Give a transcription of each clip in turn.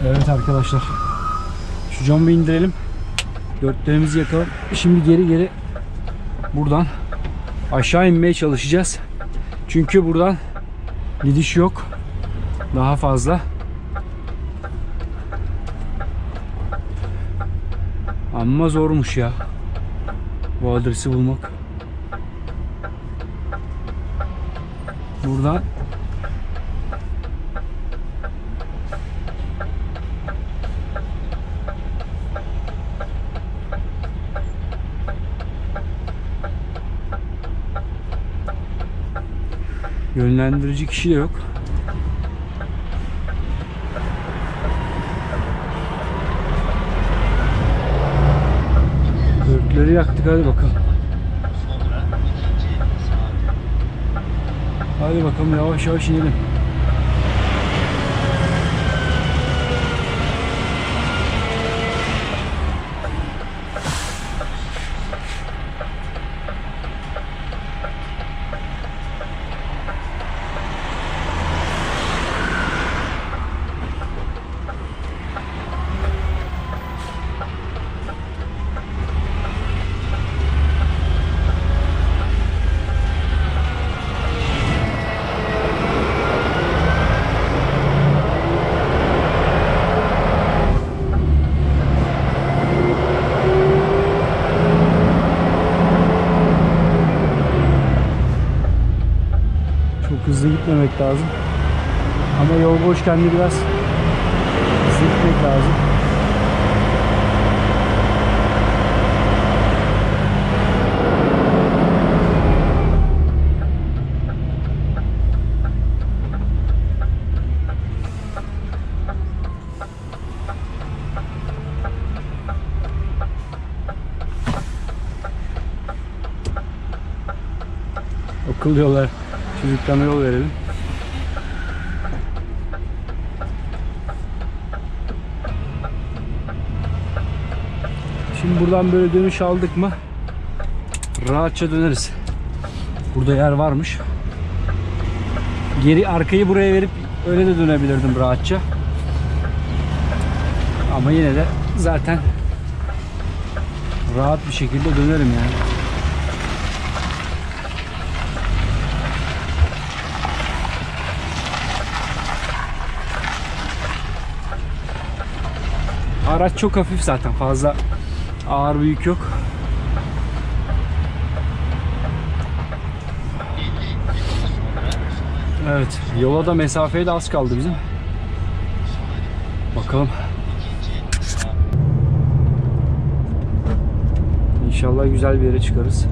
Evet arkadaşlar. Şu camı indirelim. Dörtlerimizi yakalım. Şimdi geri buradan aşağı inmeye çalışacağız. Çünkü buradan gidiş yok. Daha fazla. Amma zormuş ya bu adresi bulmak. Buradan yönlendirici kişi de yok. Dörtleri yaktık, hadi bakalım. Hadi bakalım, yavaş yavaş inelim. Hızlı gitmemek lazım. Ama yol boşken de biraz hızlı gitmek lazım. Akıl yollar. Çocuklarına yol verelim. Şimdi buradan böyle dönüş aldık mı rahatça döneriz. Burada yer varmış. Geri arkayı buraya verip öyle de dönebilirdim rahatça. Ama yine de zaten rahat bir şekilde dönerim yani. Araç çok hafif zaten, fazla ağır bir yük yok. Evet, yola da mesafeye de az kaldı bizim. Bakalım. İnşallah güzel bir yere çıkarız.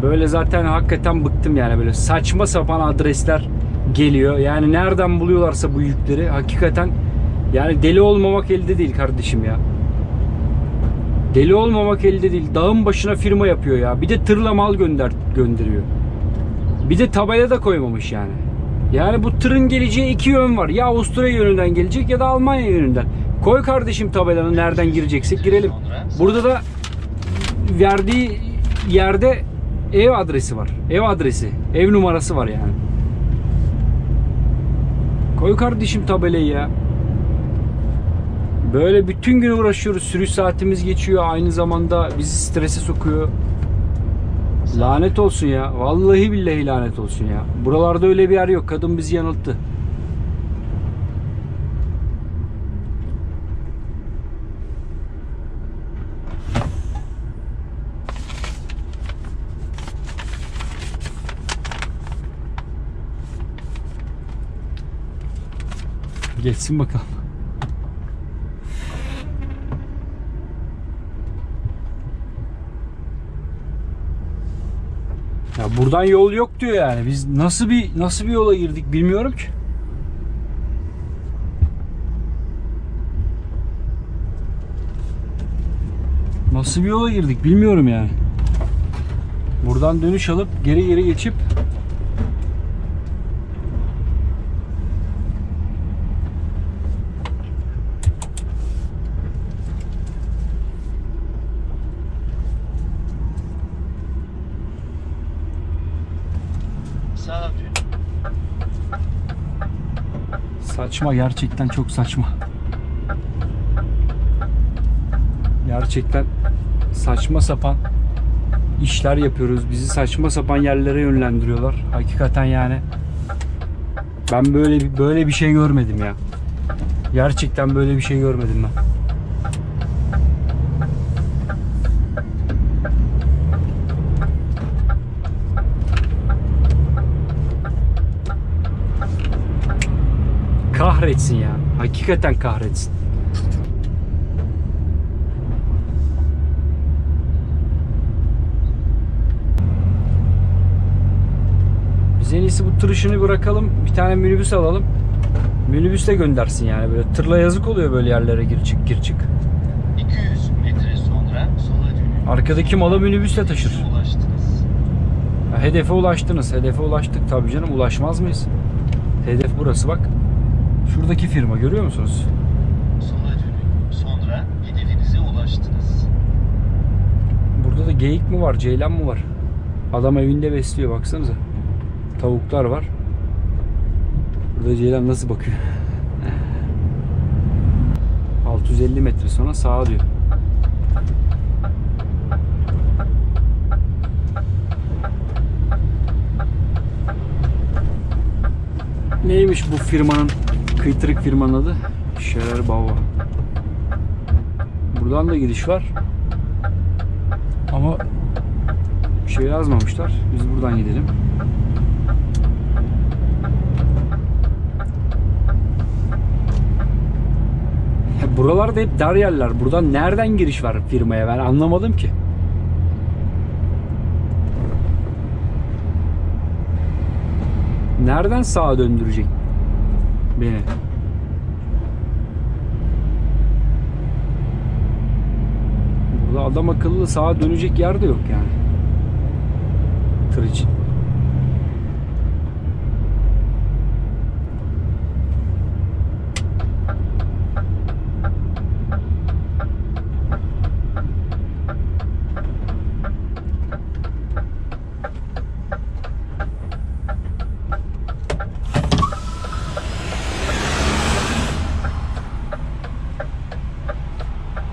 Böyle zaten hakikaten bıktım yani, böyle saçma sapan adresler geliyor. Yani nereden buluyorlarsa bu yükleri hakikaten. Yani deli olmamak elde değil kardeşim ya. Deli olmamak elde değil. Dağın başına firma yapıyor ya. Bir de tırla mal gönderiyor. Bir de tabela da koymamış yani. Yani bu tırın geleceği iki yön var. Ya Avusturya yönünden gelecek ya da Almanya yönünden. Koy kardeşim tabelanın, nereden gireceksek girelim. Burada da verdiği yerde ev adresi var. Ev adresi. Ev numarası var yani. Koy kardeşim tabelayı ya. Böyle bütün gün uğraşıyoruz. Sürüş saatimiz geçiyor. Aynı zamanda bizi strese sokuyor. Lanet olsun ya. Vallahi billahi lanet olsun ya. Buralarda öyle bir yer yok. Kadın bizi yanılttı. Geçsin bakalım. Ya buradan yol yok diyor yani. Biz nasıl bir yola girdik bilmiyorum ki. Nasıl bir yola girdik bilmiyorum yani. Buradan dönüş alıp geri geçip saçma, gerçekten çok saçma. Gerçekten saçma sapan işler yapıyoruz. Bizi saçma sapan yerlere yönlendiriyorlar. Hakikaten yani ben böyle bir şey görmedim ya. Gerçekten böyle bir şey görmedim ben. Kahretsin ya. Hakikaten kahretsin. Biz en iyisi bu tır işini bırakalım. Bir tane minibüs alalım. Minibüsle göndersin yani. Böyle tırla yazık oluyor böyle yerlere gir çık gir çık. 200 metre sonra sola dönün. Arkadaki malı minibüsle taşır. Ulaştınız. Ya hedefe ulaştınız. Hedefe ulaştık tabii canım. Ulaşmaz mıyız? Hedef burası bak. Şuradaki firma görüyor musunuz? Sola dönün. Sonra hedefinize ulaştınız. Burada da geyik mi var, ceylan mı var? Adam evinde besliyor baksanıza. Tavuklar var. Burada ceylan nasıl bakıyor? 650 metre sonra sağa diyor. Neymiş bu firmanın, kıytırık firmanın adı? Scherer Bauer. Buradan da giriş var. Ama bir şey yazmamışlar. Biz buradan gidelim. Ya buralarda hep dar yerler. Buradan nereden giriş var firmaya? Ben anlamadım ki. Nereden sağa döndürecek beni? Burada adam akıllı sağa dönecek yer de yok yani. Tır için.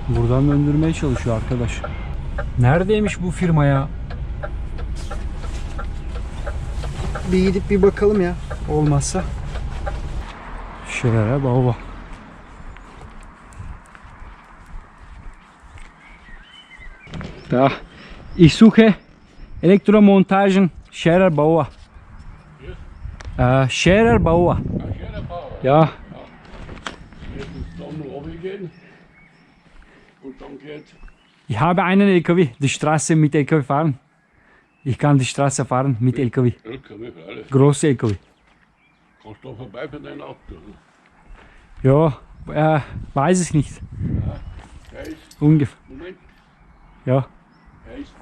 Buradan döndürmeye çalışıyor arkadaş. Neredeymiş bu firma ya? Bir gidip bir bakalım ya. Olmazsa. Scherer Bauer. Da. Ich suche Elektromontagen Scherer Bauer. Scherer Bauer. Ja. Ich habe einen LKW, die Straße mit LKW fahren. Ich kann die Straße fahren mit LKW. LKW für alles. Große LKW. Kannst du da vorbei für dein Auto? Ja, weiß ich nicht. Heißt, Ungefähr. Moment, Ja. heißt,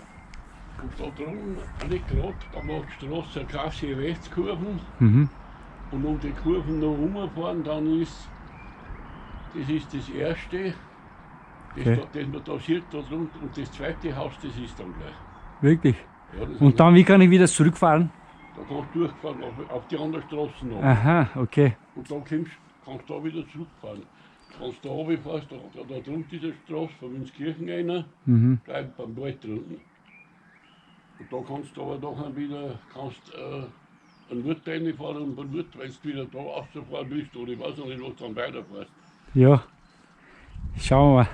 und da drunten, nicht gerade, da macht die Straße krasse Rechtskurven Mhm. und um die Kurven noch rumfahren, dann ist, das ist das erste, das, Okay. das man da sieht, da drunten, und das zweite Haus, das ist dann gleich. Wirklich. Ja, das Und dann, wie kann ich wieder zurückfahren? Da kannst du durchfahren auf die andere Straße noch. Aha, okay. Und dann kannst du da wieder zurückfahren. Wenn du da runterfährst, da drunten diese Straße, von Winskirchen rein, Mhm. bleib beim Wald drunten. Und da kannst du aber nachher wieder einen Wirt reinfahren und beim Wirt, wenn du wieder da rausfahren willst, oder ich weiß noch nicht, was du dann weiterfährst. Ja. Schauen wir mal.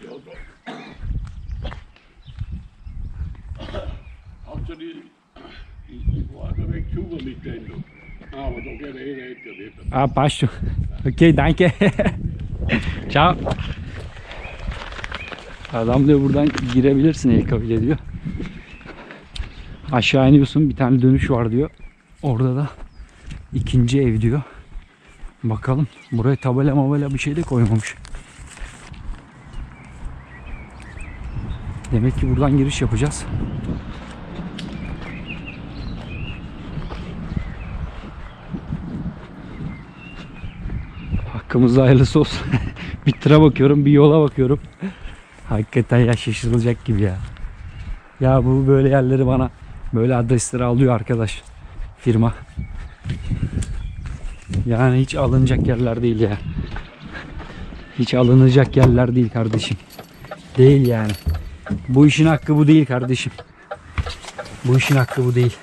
Ja, da. Hast du ich war da weg zu mit denen. Aber da geht weiter nicht. Ah, passt schon. Okay, danke. Ciao. Adam diyor buradan girebilirsin LKW'ye diyor. Aşağı iniyorsun, bir tane dönüş var diyor. Orada da ikinci ev diyor. Bakalım. Buraya tabela mabela bir şey de koymamış. Demek ki buradan giriş yapacağız. Hakkımızda hayırlısı olsun. Bir tıra bakıyorum, bir yola bakıyorum. Hakikaten ya, şaşırılacak gibi ya. Ya bu böyle yerleri bana, böyle adresleri alıyor arkadaş. Firma. Yani hiç alınacak yerler değil ya. Hiç alınacak yerler değil kardeşim. Değil yani. Bu işin hakkı bu değil kardeşim. Bu işin hakkı bu değil.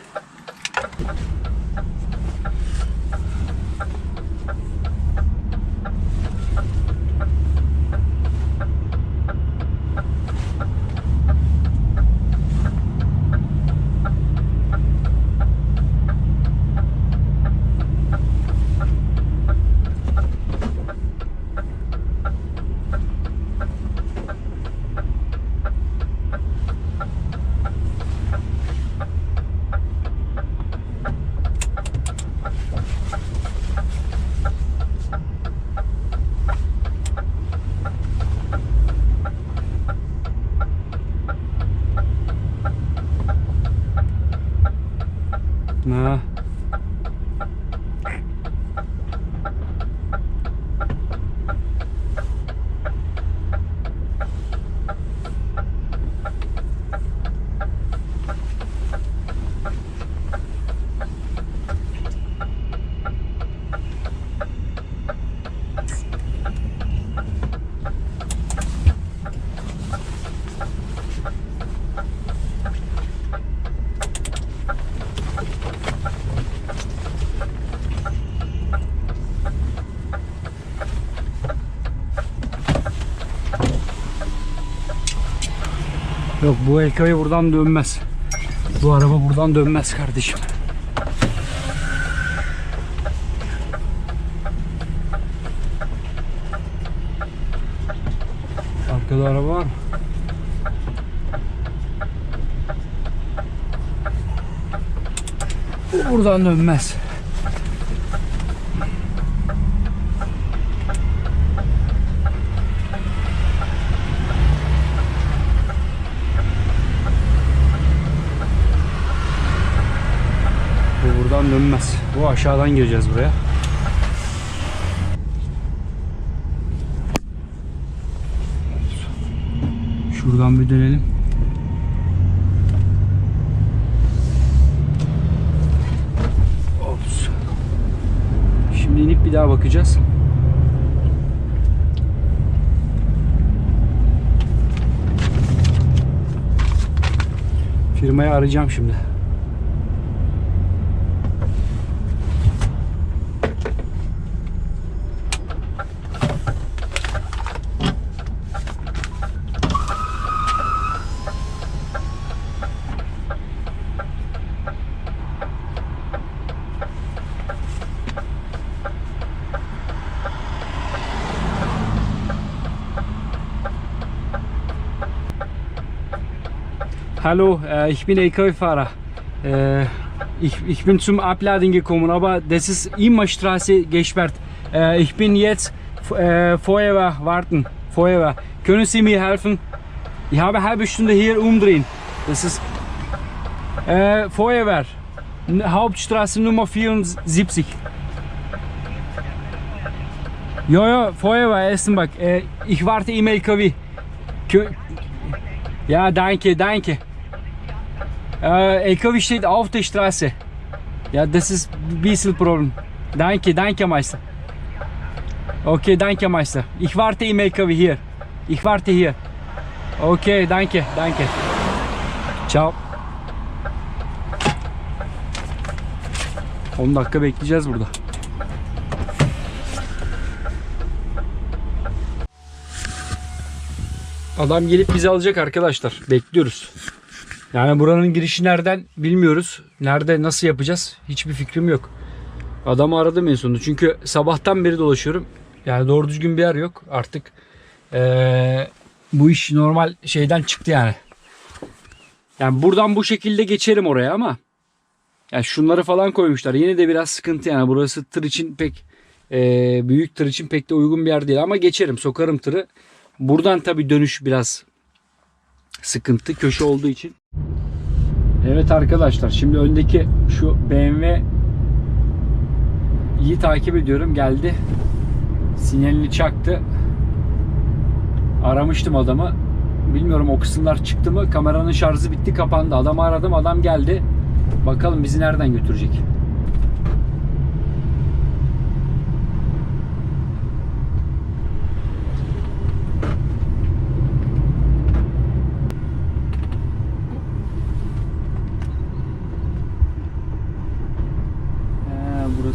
Ha. Yok, bu LKV buradan dönmez. Bu araba buradan dönmez kardeşim. Arkada araba var mı? Bu buradan dönmez. Buradan dönmez. Bu aşağıdan gireceğiz buraya. Şuradan bir dönelim. Ops. Şimdi inip bir daha bakacağız. Firmayı arayacağım şimdi. Hallo, ich bin LKW-Fahrer. Ich bin zum Abladen gekommen, aber das ist immer Straße gesperrt. Ich bin jetzt Feuerwehr warten. Feuerwehr. Können Sie mir helfen? Ich habe eine halbe Stunde hier umdrehen. Das ist Feuerwehr. Hauptstraße Nummer 74. Jo, Feuerwehr Essenbach. Ich warte im LKW. Ja, danke. LKW steht auf der Straße. Ja, das ist ein bisschen Problem. Danke, Meister. Okay, danke, Meister. Ich warte im LKW hier. Ich warte hier. Okay, danke. Ciao. 10 dakika bekleyeceğiz burada. Adam gelip bizi alacak arkadaşlar. Bekliyoruz. Yani buranın girişi nereden bilmiyoruz. Nerede, nasıl yapacağız? Hiçbir fikrim yok. Adamı aradım en sonunda. Çünkü sabahtan beri dolaşıyorum. Yani doğru düzgün bir yer yok. Artık bu iş normal şeyden çıktı yani. Yani buradan bu şekilde geçerim oraya ama yani şunları falan koymuşlar. Yine de biraz sıkıntı yani. Burası tır için pek büyük tır için pek de uygun bir yer değil. Ama geçerim, sokarım tırı. Buradan tabii dönüş biraz sıkıntı, köşe olduğu için. Evet arkadaşlar, şimdi öndeki şu BMW'yi takip ediyorum. Geldi. Sinyalini çaktı. Aramıştım adamı. Bilmiyorum o kısımlar çıktı mı? Kameranın şarjı bitti, kapandı. Adamı aradım, adam geldi. Bakalım bizi nereden götürecek.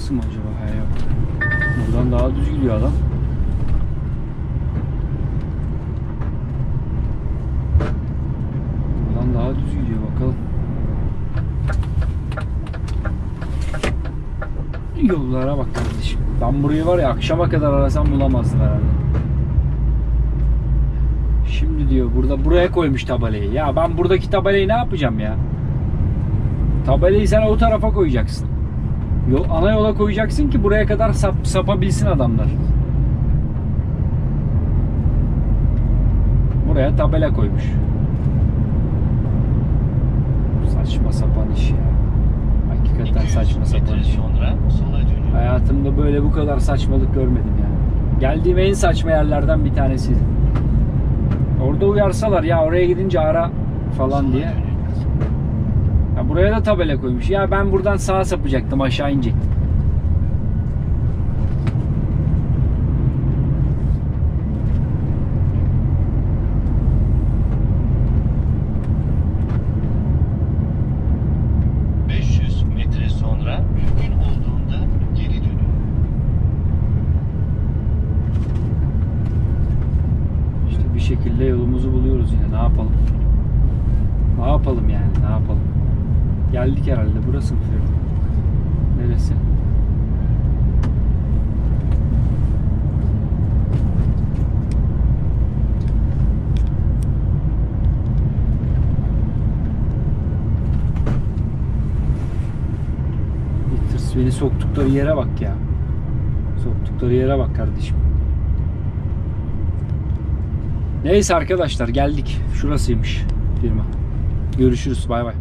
Burası mı acaba? He yok. Buradan daha düz gidiyor adam. Buradan daha düz gidiyor bakalım. Yollara bak kardeşim. Ben burayı var ya akşama kadar arasam bulamazdım herhalde. Şimdi diyor buraya koymuş tabelayı. Ya ben buradaki tabelayı ne yapacağım ya? Tabelayı sen o tarafa koyacaksın. Ana yola koyacaksın ki buraya kadar sapabilsin adamlar. Buraya tabela koymuş. Saçma sapan iş ya. Hakikaten 200 saçma sapan metre iş. sonra sola dönün. Hayatımda böyle bu kadar saçmalık görmedim yani. Geldiğim en saçma yerlerden bir tanesiydi. Orada uyarsalar ya oraya gidince ara falan Sola diye. dönün. Ya buraya da tabela koymuş. Ya ben buradan sağa sapacaktım, aşağı inecektim. Metre sonra mümkün olduğunda geri dönün. İşte bir şekilde yolumuzu buluyoruz yine. Ne yapalım? Ne yapalım yani? Ne yapalım? Geldik herhalde. Burası mı Ferit? Neresi? Beni soktukları yere bak ya. Soktukları yere bak kardeşim. Neyse arkadaşlar geldik. Şurasıymış firma. Görüşürüz. Bay bay.